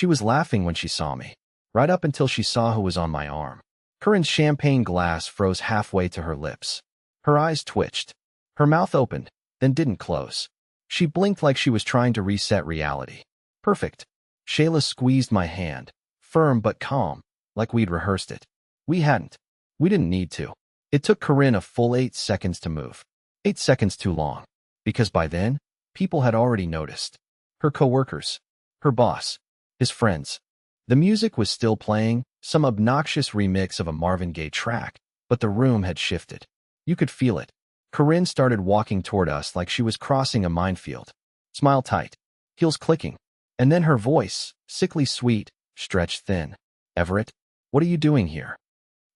She was laughing when she saw me, right up until she saw who was on my arm. Corinne's champagne glass froze halfway to her lips. Her eyes twitched. Her mouth opened, then didn't close. She blinked like she was trying to reset reality. Perfect. Shayla squeezed my hand, firm but calm, like we'd rehearsed it. We hadn't. We didn't need to. It took Corinne a full 8 seconds to move. 8 seconds too long. Because by then, people had already noticed. Her coworkers, her boss, his friends. The music was still playing, some obnoxious remix of a Marvin Gaye track, but the room had shifted. You could feel it. Corinne started walking toward us like she was crossing a minefield. Smile tight, heels clicking, and then her voice, sickly sweet, stretched thin. Everett, what are you doing here?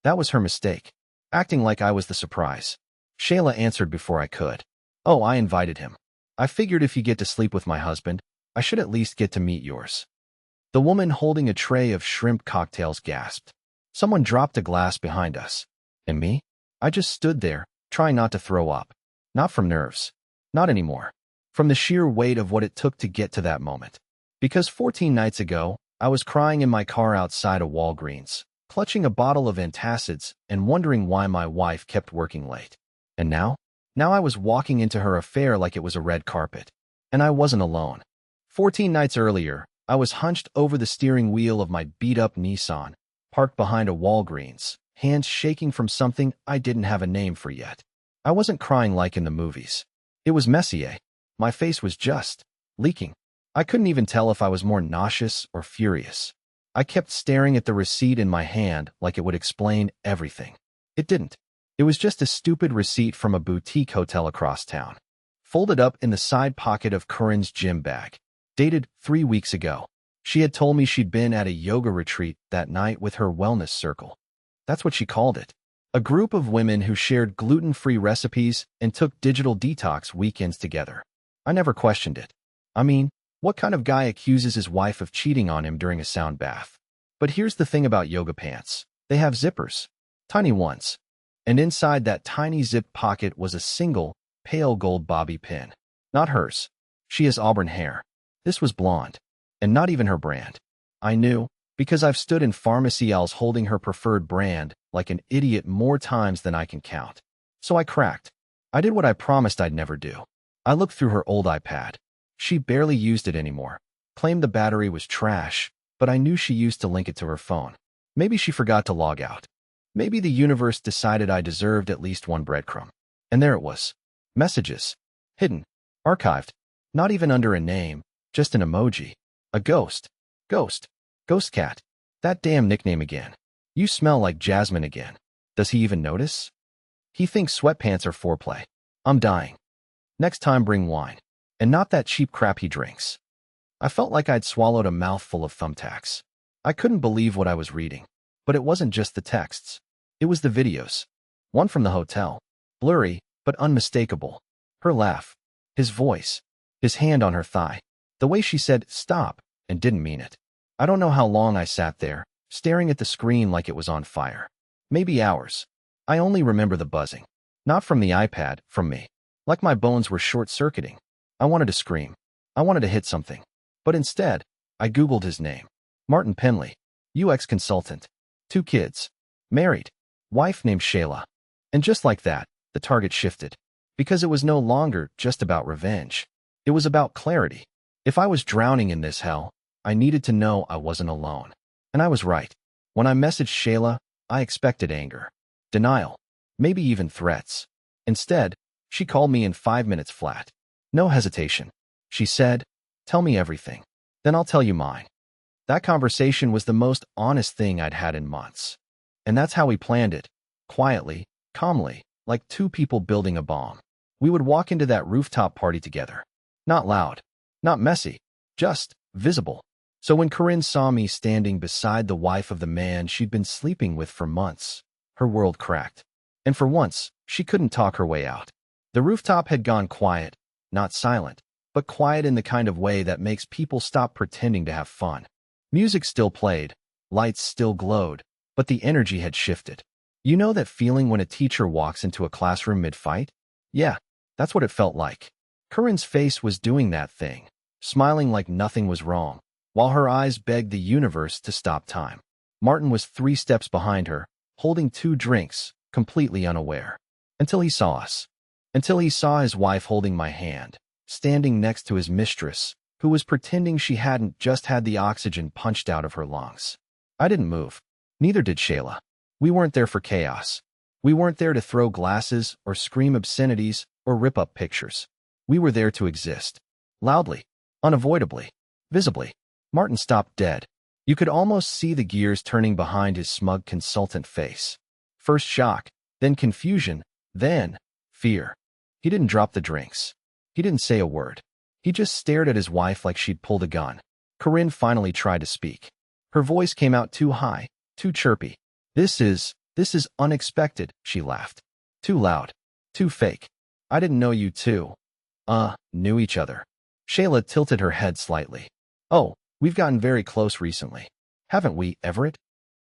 That was her mistake, acting like I was the surprise. Shayla answered before I could. Oh, I invited him. I figured if you get to sleep with my husband, I should at least get to meet yours. The woman holding a tray of shrimp cocktails gasped. Someone dropped a glass behind us. And me? I just stood there, trying not to throw up. Not from nerves. Not anymore. From the sheer weight of what it took to get to that moment. Because 14 nights ago, I was crying in my car outside a Walgreens, clutching a bottle of antacids and wondering why my wife kept working late. And now? Now I was walking into her affair like it was a red carpet. And I wasn't alone. 14 nights earlier, I was hunched over the steering wheel of my beat-up Nissan, parked behind a Walgreens, hands shaking from something I didn't have a name for yet. I wasn't crying like in the movies. It was Messier. My face was just leaking. I couldn't even tell if I was more nauseous or furious. I kept staring at the receipt in my hand like it would explain everything. It didn't. It was just a stupid receipt from a boutique hotel across town, folded up in the side pocket of Corinne's gym bag. Dated 3 weeks ago. She had told me she'd been at a yoga retreat that night with her wellness circle. That's what she called it. A group of women who shared gluten-free recipes and took digital detox weekends together. I never questioned it. I mean, what kind of guy accuses his wife of cheating on him during a sound bath? But here's the thing about yoga pants. They have zippers. Tiny ones. And inside that tiny zip pocket was a single, pale gold bobby pin. Not hers. She has auburn hair. This was blonde. And not even her brand. I knew, because I've stood in pharmacy aisles holding her preferred brand like an idiot more times than I can count. So I cracked. I did what I promised I'd never do. I looked through her old iPad. She barely used it anymore. Claimed the battery was trash, but I knew she used to link it to her phone. Maybe she forgot to log out. Maybe the universe decided I deserved at least one breadcrumb. And there it was. Messages. Hidden. Archived. Not even under a name. Just an emoji. A ghost. Ghost. Ghost cat. That damn nickname again. You smell like Jasmine again. Does he even notice? He thinks sweatpants are foreplay. I'm dying. Next time bring wine. And not that cheap crap he drinks. I felt like I'd swallowed a mouthful of thumbtacks. I couldn't believe what I was reading. But it wasn't just the texts. It was the videos. One from the hotel. Blurry, but unmistakable. Her laugh. His voice. His hand on her thigh. The way she said, stop, and didn't mean it. I don't know how long I sat there, staring at the screen like it was on fire. Maybe hours. I only remember the buzzing. Not from the iPad, from me. Like my bones were short-circuiting. I wanted to scream. I wanted to hit something. But instead, I Googled his name. Martin Penley. UX consultant. 2 kids. Married. Wife named Shayla. And just like that, the target shifted. Because it was no longer just about revenge. It was about clarity. If I was drowning in this hell, I needed to know I wasn't alone. And I was right. When I messaged Shayla, I expected anger, denial, maybe even threats. Instead, she called me in 5 minutes flat. No hesitation. She said, tell me everything. Then I'll tell you mine. That conversation was the most honest thing I'd had in months. And that's how we planned it. Quietly, calmly, like 2 people building a bomb. We would walk into that rooftop party together. Not loud. Not messy, just visible. So when Corinne saw me standing beside the wife of the man she'd been sleeping with for months, her world cracked. And for once, she couldn't talk her way out. The rooftop had gone quiet, not silent, but quiet in the kind of way that makes people stop pretending to have fun. Music still played, lights still glowed, but the energy had shifted. You know that feeling when a teacher walks into a classroom mid-fight? Yeah, that's what it felt like. Corinne's face was doing that thing, smiling like nothing was wrong, while her eyes begged the universe to stop time. Martin was 3 steps behind her, holding 2 drinks, completely unaware. Until he saw us. Until he saw his wife holding my hand, standing next to his mistress, who was pretending she hadn't just had the oxygen punched out of her lungs. I didn't move. Neither did Shayla. We weren't there for chaos. We weren't there to throw glasses or scream obscenities or rip up pictures. We were there to exist. Loudly, unavoidably, visibly. Martin stopped dead. You could almost see the gears turning behind his smug consultant face. First shock, then confusion, then fear. He didn't drop the drinks. He didn't say a word. He just stared at his wife like she'd pulled a gun. Corinne finally tried to speak. Her voice came out too high, too chirpy. This is unexpected, she laughed. Too loud. Too fake. I didn't know you two. Knew each other. Shayla tilted her head slightly. Oh, we've gotten very close recently. Haven't we, Everett?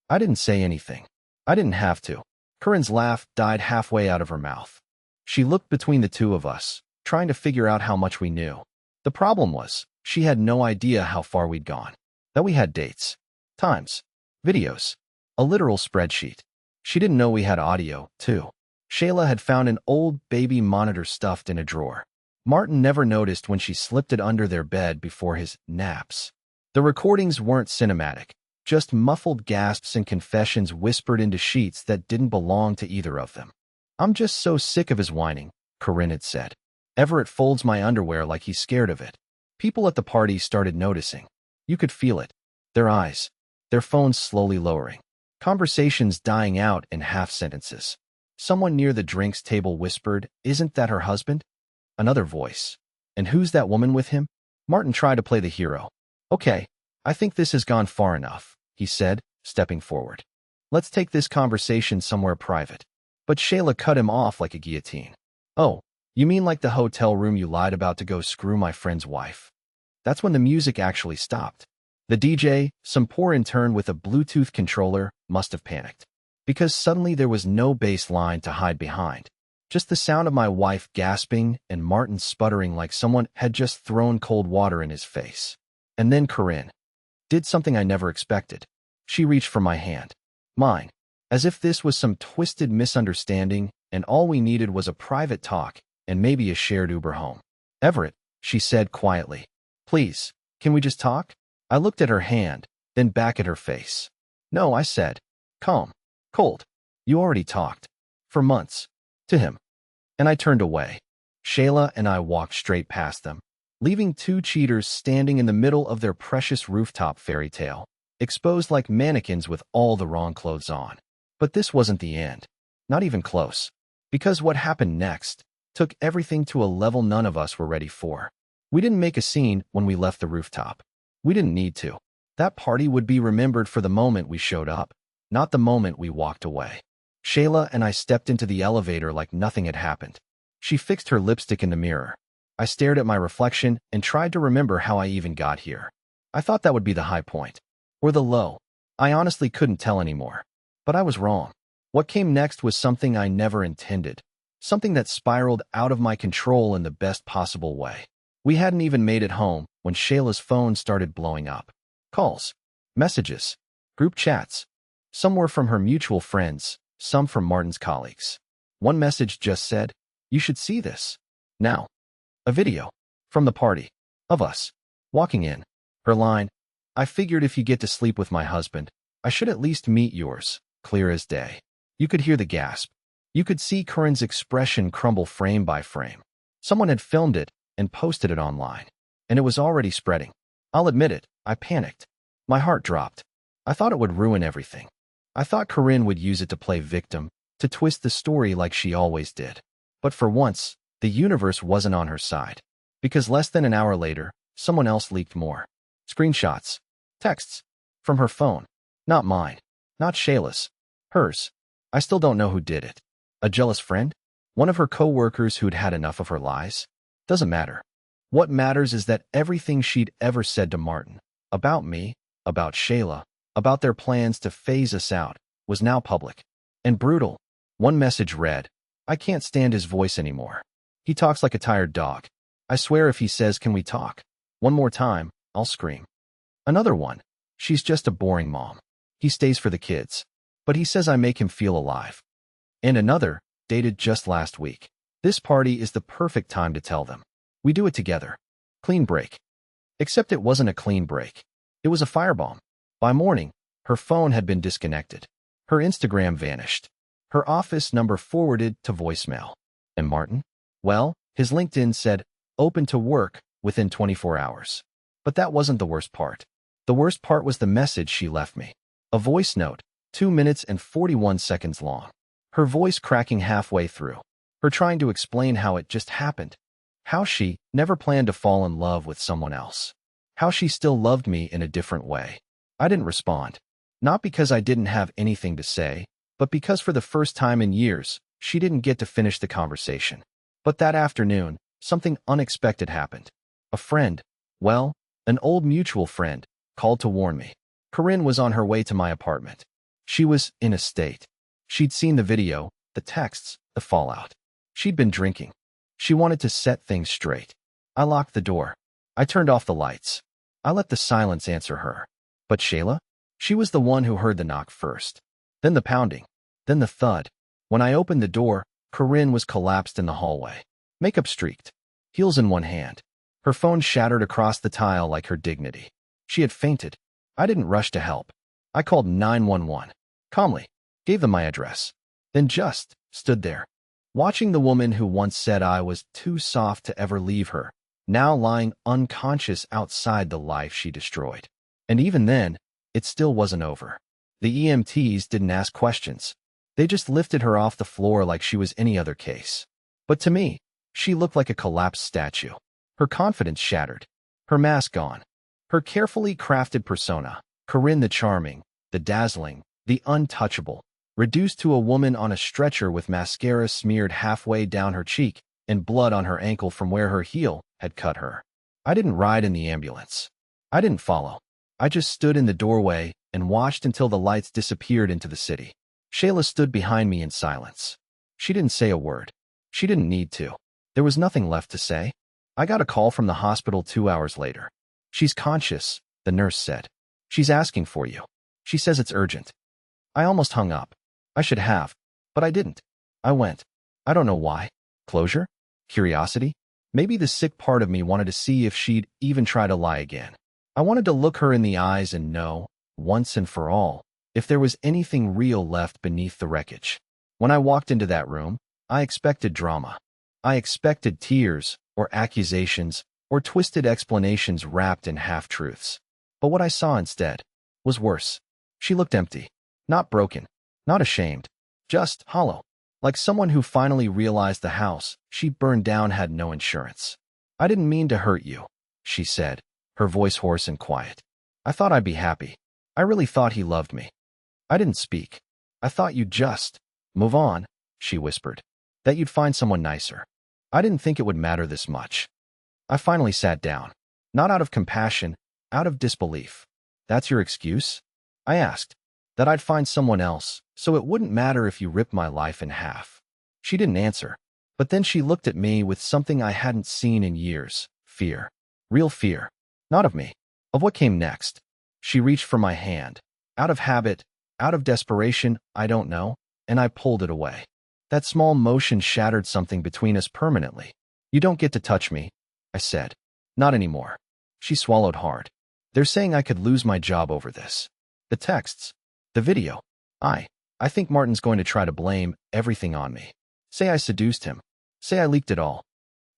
I didn't say anything. I didn't have to. Corinne's laugh died halfway out of her mouth. She looked between the two of us, trying to figure out how much we knew. The problem was, she had no idea how far we'd gone. That we had dates, times, videos, a literal spreadsheet. She didn't know we had audio, too. Shayla had found an old baby monitor stuffed in a drawer. Martin never noticed when she slipped it under their bed before his naps. The recordings weren't cinematic, just muffled gasps and confessions whispered into sheets that didn't belong to either of them. I'm just so sick of his whining, Corinne had said. Everett folds my underwear like he's scared of it. People at the party started noticing. You could feel it. Their eyes. Their phones slowly lowering. Conversations dying out in half-sentences. Someone near the drinks table whispered, "Isn't that her husband?" Another voice. "And who's that woman with him?" Martin tried to play the hero. "Okay, I think this has gone far enough," he said, stepping forward. "Let's take this conversation somewhere private." But Shayla cut him off like a guillotine. "Oh, you mean like the hotel room you lied about to go screw my friend's wife?" That's when the music actually stopped. The DJ, some poor intern with a Bluetooth controller, must have panicked. Because suddenly there was no bass line to hide behind. Just the sound of my wife gasping and Martin sputtering like someone had just thrown cold water in his face. And then Corinne did something I never expected. She reached for my hand. Mine. As if this was some twisted misunderstanding and all we needed was a private talk and maybe a shared Uber home. "Everett," she said quietly. "Please, can we just talk?" I looked at her hand, then back at her face. "No," I said. Calm. Cold. "You already talked. For months. To him." And I turned away. Shayla and I walked straight past them, leaving 2 cheaters standing in the middle of their precious rooftop fairy tale, exposed like mannequins with all the wrong clothes on. But this wasn't the end. Not even close. Because what happened next took everything to a level none of us were ready for. We didn't make a scene when we left the rooftop. We didn't need to. That party would be remembered for the moment we showed up, not the moment we walked away. Shayla and I stepped into the elevator like nothing had happened. She fixed her lipstick in the mirror. I stared at my reflection and tried to remember how I even got here. I thought that would be the high point. Or the low. I honestly couldn't tell anymore. But I was wrong. What came next was something I never intended. Something that spiraled out of my control in the best possible way. We hadn't even made it home when Shayla's phone started blowing up. Calls. Messages. Group chats. Some were from her mutual friends, some from Martin's colleagues. One message just said, "You should see this. Now." A video. From the party. Of us. Walking in. Her line. "I figured if you get to sleep with my husband, I should at least meet yours." Clear as day. You could hear the gasp. You could see Corinne's expression crumble frame by frame. Someone had filmed it and posted it online. And it was already spreading. I'll admit it, I panicked. My heart dropped. I thought it would ruin everything. I thought Corinne would use it to play victim, to twist the story like she always did. But for once, the universe wasn't on her side. Because less than an hour later, someone else leaked more. Screenshots. Texts. From her phone. Not mine. Not Shayla's. Hers. I still don't know who did it. A jealous friend? One of her co-workers who'd had enough of her lies? Doesn't matter. What matters is that everything she'd ever said to Martin, about me, about Shayla, about their plans to phase us out, was now public. And brutal. One message read, "I can't stand his voice anymore. He talks like a tired dog. I swear if he says, 'Can we talk?' one more time, I'll scream." Another one. She's just a boring mom. He stays for the kids. But he says I make him feel alive. And another, dated just last week. This party is the perfect time to tell them. We do it together. Clean break. Except it wasn't a clean break. It was a firebomb. By morning, her phone had been disconnected. Her Instagram vanished. Her office number forwarded to voicemail. And Martin? Well, his LinkedIn said, open to work within 24 hours. But that wasn't the worst part. The worst part was the message she left me. A voice note, 2 minutes and 41 seconds long. Her voice cracking halfway through. Her trying to explain how it just happened. How she never planned to fall in love with someone else. How she still loved me in a different way. I didn't respond. Not because I didn't have anything to say, but because for the first time in years, she didn't get to finish the conversation. But that afternoon, something unexpected happened. A friend, well, an old mutual friend, called to warn me. Corinne was on her way to my apartment. She was in a state. She'd seen the video, the texts, the fallout. She'd been drinking. She wanted to set things straight. I locked the door. I turned off the lights. I let the silence answer her. But Shayla? She was the one who heard the knock first. Then the pounding. Then the thud. When I opened the door, Corinne was collapsed in the hallway. Makeup streaked. Heels in one hand. Her phone shattered across the tile like her dignity. She had fainted. I didn't rush to help. I called 911. Calmly. Gave them my address. Then just stood there. Watching the woman who once said I was too soft to ever leave her, now lying unconscious outside the life she destroyed. And even then, it still wasn't over. The EMTs didn't ask questions. They just lifted her off the floor like she was any other case. But to me, she looked like a collapsed statue. Her confidence shattered. Her mask gone. Her carefully crafted persona, Corinne the charming, the dazzling, the untouchable, reduced to a woman on a stretcher with mascara smeared halfway down her cheek and blood on her ankle from where her heel had cut her. I didn't ride in the ambulance. I didn't follow. I just stood in the doorway and watched until the lights disappeared into the city. Shayla stood behind me in silence. She didn't say a word. She didn't need to. There was nothing left to say. I got a call from the hospital 2 hours later. She's conscious, the nurse said. She's asking for you. She says it's urgent. I almost hung up. I should have, but I didn't. I went. I don't know why. Closure? Curiosity? Maybe the sick part of me wanted to see if she'd even try to lie again. I wanted to look her in the eyes and know, once and for all, if there was anything real left beneath the wreckage. When I walked into that room, I expected drama. I expected tears, or accusations, or twisted explanations wrapped in half-truths. But what I saw instead was worse. She looked empty. Not broken. Not ashamed. Just hollow. Like someone who finally realized the house she burned down had no insurance. I didn't mean to hurt you, she said, her voice hoarse and quiet. I thought I'd be happy. I really thought he loved me. I didn't speak. I thought you'd just move on, she whispered. That you'd find someone nicer. I didn't think it would matter this much. I finally sat down. Not out of compassion, out of disbelief. That's your excuse? I asked. That I'd find someone else, so it wouldn't matter if you ripped my life in half. She didn't answer. But then she looked at me with something I hadn't seen in years. Fear. Real fear. Not of me. Of what came next. She reached for my hand. Out of habit, out of desperation, I don't know, and I pulled it away. That small motion shattered something between us permanently. You don't get to touch me, I said. Not anymore. She swallowed hard. They're saying I could lose my job over this. The texts. The video. I think Martin's going to try to blame everything on me. Say I seduced him. Say I leaked it all.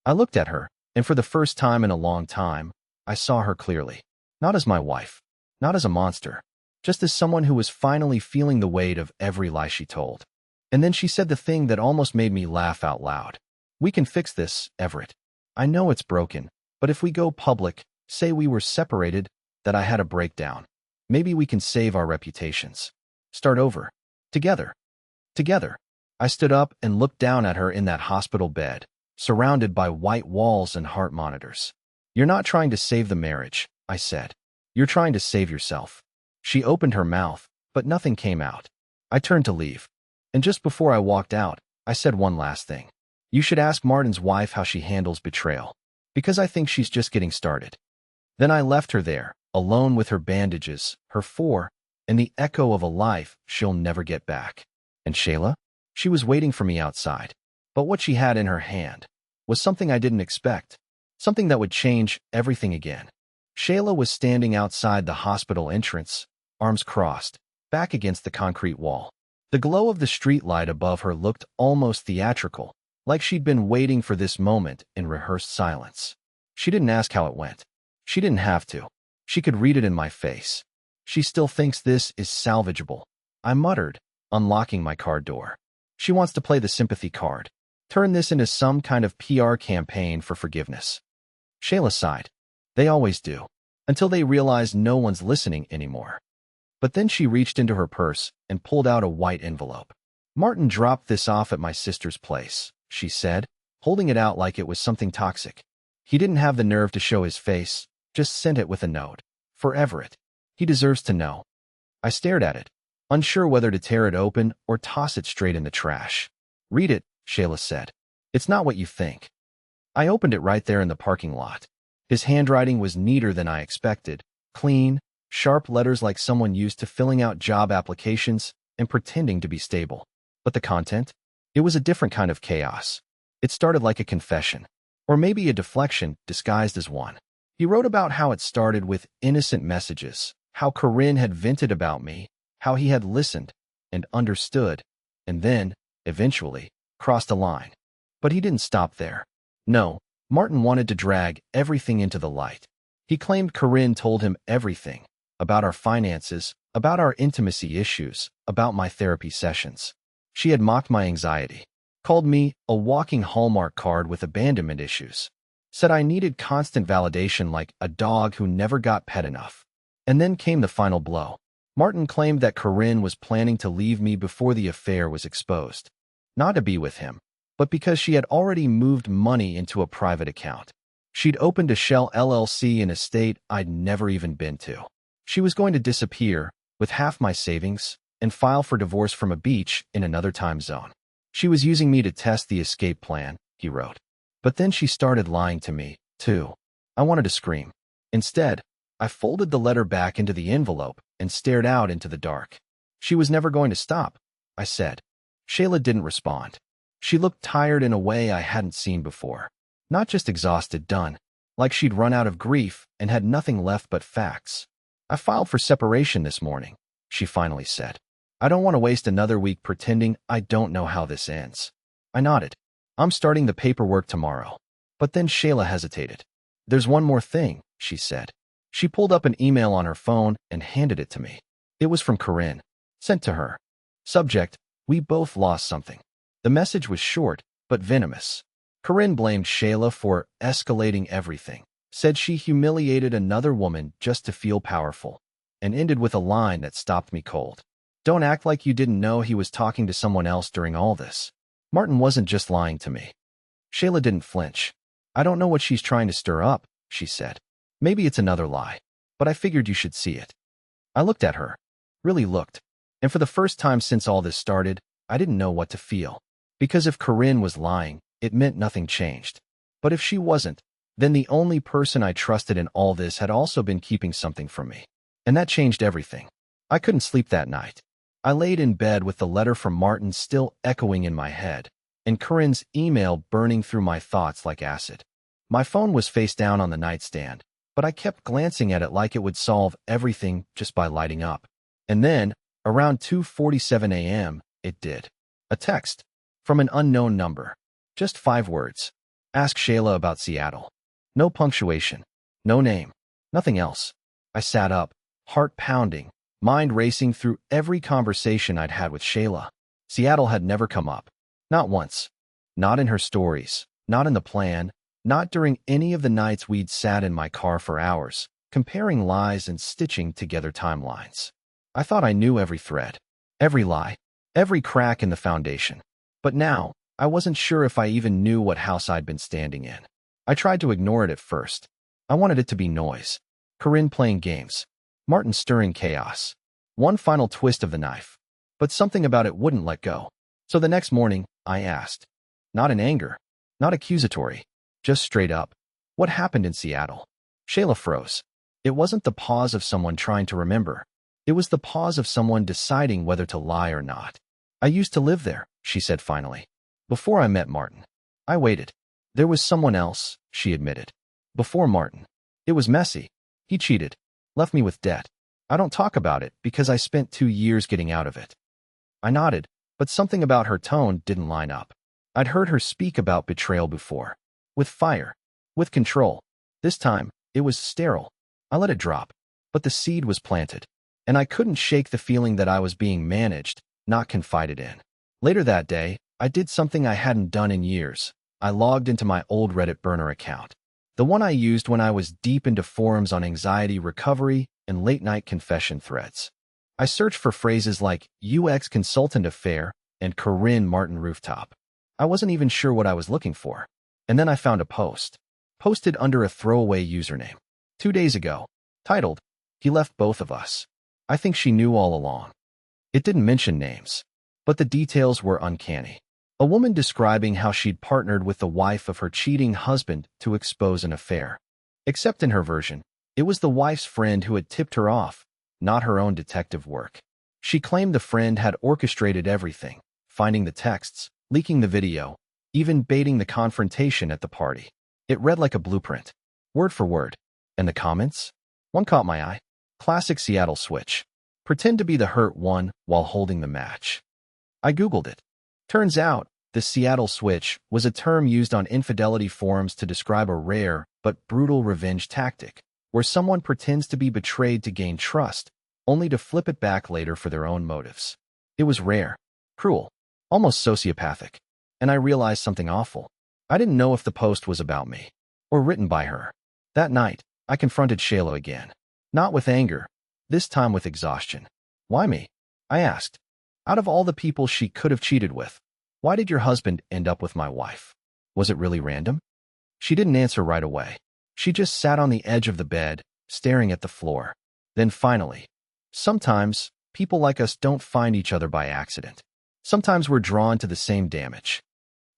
I looked at her, and for the first time in a long time, I saw her clearly. Not as my wife. Not as a monster. Just as someone who was finally feeling the weight of every lie she told. And then she said the thing that almost made me laugh out loud. We can fix this, Everett. I know it's broken, but if we go public, say we were separated, that I had a breakdown. Maybe we can save our reputations. Start over. Together. Together. I stood up and looked down at her in that hospital bed, surrounded by white walls and heart monitors. You're not trying to save the marriage, I said. You're trying to save yourself. She opened her mouth, but nothing came out. I turned to leave. And just before I walked out, I said one last thing. You should ask Martin's wife how she handles betrayal. Because I think she's just getting started. Then I left her there, alone with her bandages, her four, and the echo of a life she'll never get back. And Shayla? She was waiting for me outside. But what she had in her hand was something I didn't expect, something that would change everything again. Shayla was standing outside the hospital entrance, arms crossed, back against the concrete wall. The glow of the streetlight above her looked almost theatrical, like she'd been waiting for this moment in rehearsed silence. She didn't ask how it went. She didn't have to. She could read it in my face. She still thinks this is salvageable, I muttered, unlocking my car door. She wants to play the sympathy card, turn this into some kind of PR campaign for forgiveness. Shayla sighed. They always do, until they realize no one's listening anymore. But then she reached into her purse and pulled out a white envelope. Martin dropped this off at my sister's place, she said, holding it out like it was something toxic. He didn't have the nerve to show his face, just sent it with a note. For Everett. He deserves to know. I stared at it, unsure whether to tear it open or toss it straight in the trash. Read it, Shayla said. It's not what you think. I opened it right there in the parking lot. His handwriting was neater than I expected, clean, sharp letters like someone used to filling out job applications and pretending to be stable. But the content? It was a different kind of chaos. It started like a confession, or maybe a deflection disguised as one. He wrote about how it started with innocent messages, how Corinne had vented about me, how he had listened and understood, and then, eventually, crossed a line. But he didn't stop there. No, Martin wanted to drag everything into the light. He claimed Corinne told him everything, about our finances, about our intimacy issues, about my therapy sessions. She had mocked my anxiety, called me a walking Hallmark card with abandonment issues, said I needed constant validation like a dog who never got pet enough. And then came the final blow. Martin claimed that Corinne was planning to leave me before the affair was exposed. Not to be with him, but because she had already moved money into a private account. She'd opened a shell LLC in a state I'd never even been to. She was going to disappear with half my savings and file for divorce from a beach in another time zone. She was using me to test the escape plan, he wrote. But then she started lying to me, too. I wanted to scream. Instead, I folded the letter back into the envelope and stared out into the dark. She was never going to stop, I said. Shayla didn't respond. She looked tired in a way I hadn't seen before. Not just exhausted, done, like she'd run out of grief and had nothing left but facts. I filed for separation this morning, she finally said. I don't want to waste another week pretending I don't know how this ends. I nodded. I'm starting the paperwork tomorrow. But then Shayla hesitated. There's one more thing, she said. She pulled up an email on her phone and handed it to me. It was from Corinne, sent to her. Subject, we both lost something. The message was short, but venomous. Corinne blamed Shayla for escalating everything, said she humiliated another woman just to feel powerful, and ended with a line that stopped me cold. Don't act like you didn't know he was talking to someone else during all this. Martin wasn't just lying to me. Shayla didn't flinch. I don't know what she's trying to stir up, she said. Maybe it's another lie, but I figured you should see it. I looked at her, really looked, and for the first time since all this started, I didn't know what to feel. Because if Corinne was lying, it meant nothing changed. But if she wasn't, then the only person I trusted in all this had also been keeping something from me. And that changed everything. I couldn't sleep that night. I laid in bed with the letter from Martin still echoing in my head, and Corinne's email burning through my thoughts like acid. My phone was face down on the nightstand, but I kept glancing at it like it would solve everything just by lighting up. And then, around 2:47 a.m., it did. A text from an unknown number. Just 5 words. Ask Shayla about Seattle. No punctuation. No name. Nothing else. I sat up, heart pounding, mind racing through every conversation I'd had with Shayla. Seattle had never come up. Not once. Not in her stories. Not in the plan. Not during any of the nights we'd sat in my car for hours, comparing lies and stitching together timelines. I thought I knew every thread, every lie, every crack in the foundation. But now, I wasn't sure if I even knew what house I'd been standing in. I tried to ignore it at first. I wanted it to be noise. Corinne playing games. Martin stirring chaos. One final twist of the knife. But something about it wouldn't let go. So the next morning, I asked. Not in anger. Not accusatory. Just straight up. What happened in Seattle? Shayla froze. It wasn't the pause of someone trying to remember. It was the pause of someone deciding whether to lie or not. I used to live there, she said finally. Before I met Martin. I waited. There was someone else, she admitted. Before Martin. It was messy. He cheated. Left me with debt. I don't talk about it because I spent 2 years getting out of it. I nodded, but something about her tone didn't line up. I'd heard her speak about betrayal before. With fire. With control. This time, it was sterile. I let it drop. But the seed was planted. And I couldn't shake the feeling that I was being managed, not confided in. Later that day, I did something I hadn't done in years. I logged into my old Reddit burner account. The one I used when I was deep into forums on anxiety recovery and late-night confession threads. I searched for phrases like UX consultant affair and Corinne Martin rooftop. I wasn't even sure what I was looking for. And then I found a post. Posted under a throwaway username. 2 days ago. Titled, "He left both of us. I think she knew all along." It didn't mention names. But the details were uncanny. A woman describing how she'd partnered with the wife of her cheating husband to expose an affair. Except in her version, it was the wife's friend who had tipped her off, not her own detective work. She claimed the friend had orchestrated everything, finding the texts, leaking the video, even baiting the confrontation at the party. It read like a blueprint, word for word. And the comments? One caught my eye. Classic Seattle switch. Pretend to be the hurt one while holding the match. I Googled it. Turns out, the Seattle switch was a term used on infidelity forums to describe a rare but brutal revenge tactic, where someone pretends to be betrayed to gain trust, only to flip it back later for their own motives. It was rare, cruel, almost sociopathic, and I realized something awful. I didn't know if the post was about me, or written by her. That night, I confronted Shayla again. Not with anger, this time with exhaustion. Why me? I asked. Out of all the people she could have cheated with, why did your husband end up with my wife? Was it really random? She didn't answer right away. She just sat on the edge of the bed, staring at the floor. Then finally, sometimes, people like us don't find each other by accident. Sometimes we're drawn to the same damage.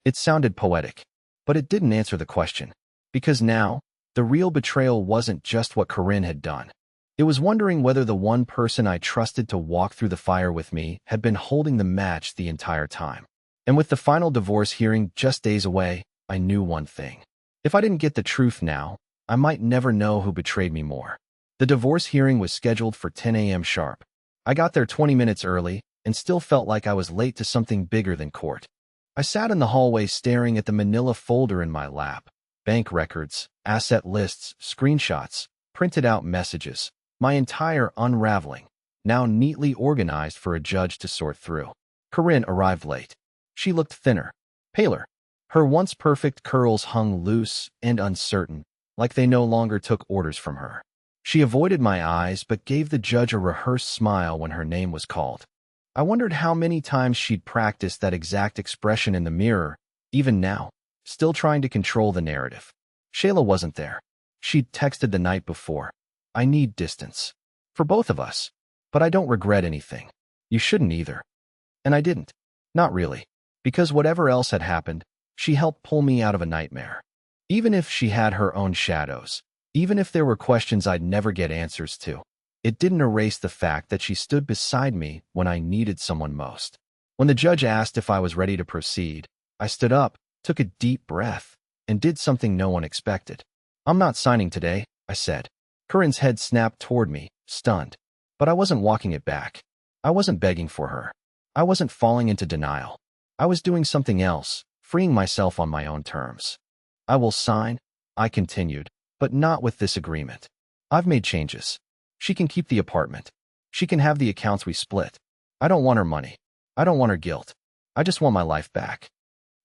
It sounded poetic, but it didn't answer the question. Because now, the real betrayal wasn't just what Corinne had done. It was wondering whether the one person I trusted to walk through the fire with me had been holding the match the entire time. And with the final divorce hearing just days away, I knew one thing. If I didn't get the truth now, I might never know who betrayed me more. The divorce hearing was scheduled for 10 a.m. sharp. I got there 20 minutes early and still felt like I was late to something bigger than court. I sat in the hallway staring at the manila folder in my lap. Bank records, asset lists, screenshots, printed out messages. My entire unraveling, now neatly organized for a judge to sort through. Corinne arrived late. She looked thinner, paler. Her once perfect curls hung loose and uncertain, like they no longer took orders from her. She avoided my eyes but gave the judge a rehearsed smile when her name was called. I wondered how many times she'd practiced that exact expression in the mirror, even now, still trying to control the narrative. Shayla wasn't there. She'd texted the night before. I need distance. For both of us. But I don't regret anything. You shouldn't either. And I didn't. Not really. Because whatever else had happened, she helped pull me out of a nightmare. Even if she had her own shadows. Even if there were questions I'd never get answers to. It didn't erase the fact that she stood beside me when I needed someone most. When the judge asked if I was ready to proceed, I stood up, took a deep breath, and did something no one expected. "I'm not signing today," I said. Corinne's head snapped toward me, stunned. But I wasn't walking it back. I wasn't begging for her. I wasn't falling into denial. I was doing something else, freeing myself on my own terms. "I will sign," I continued, "but not with this agreement. I've made changes. She can keep the apartment. She can have the accounts we split. I don't want her money. I don't want her guilt. I just want my life back."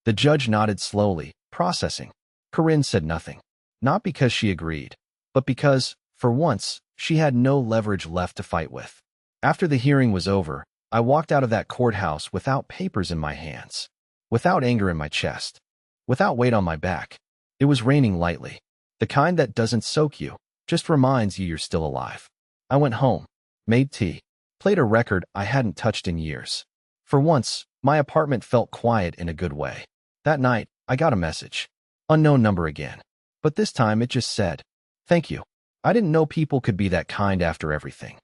The judge nodded slowly, processing. Corinne said nothing. Not because she agreed, but because, for once, she had no leverage left to fight with. After the hearing was over, I walked out of that courthouse without papers in my hands, without anger in my chest, without weight on my back. It was raining lightly, the kind that doesn't soak you, just reminds you you're still alive. I went home, made tea, played a record I hadn't touched in years. For once, my apartment felt quiet in a good way. That night, I got a message. Unknown number again. But this time it just said, "Thank you." I didn't know people could be that kind after everything.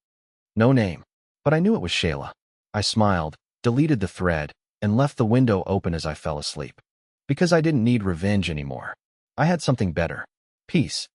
No name, but I knew it was Shayla. I smiled, deleted the thread, and left the window open as I fell asleep. Because I didn't need revenge anymore. I had something better. Peace.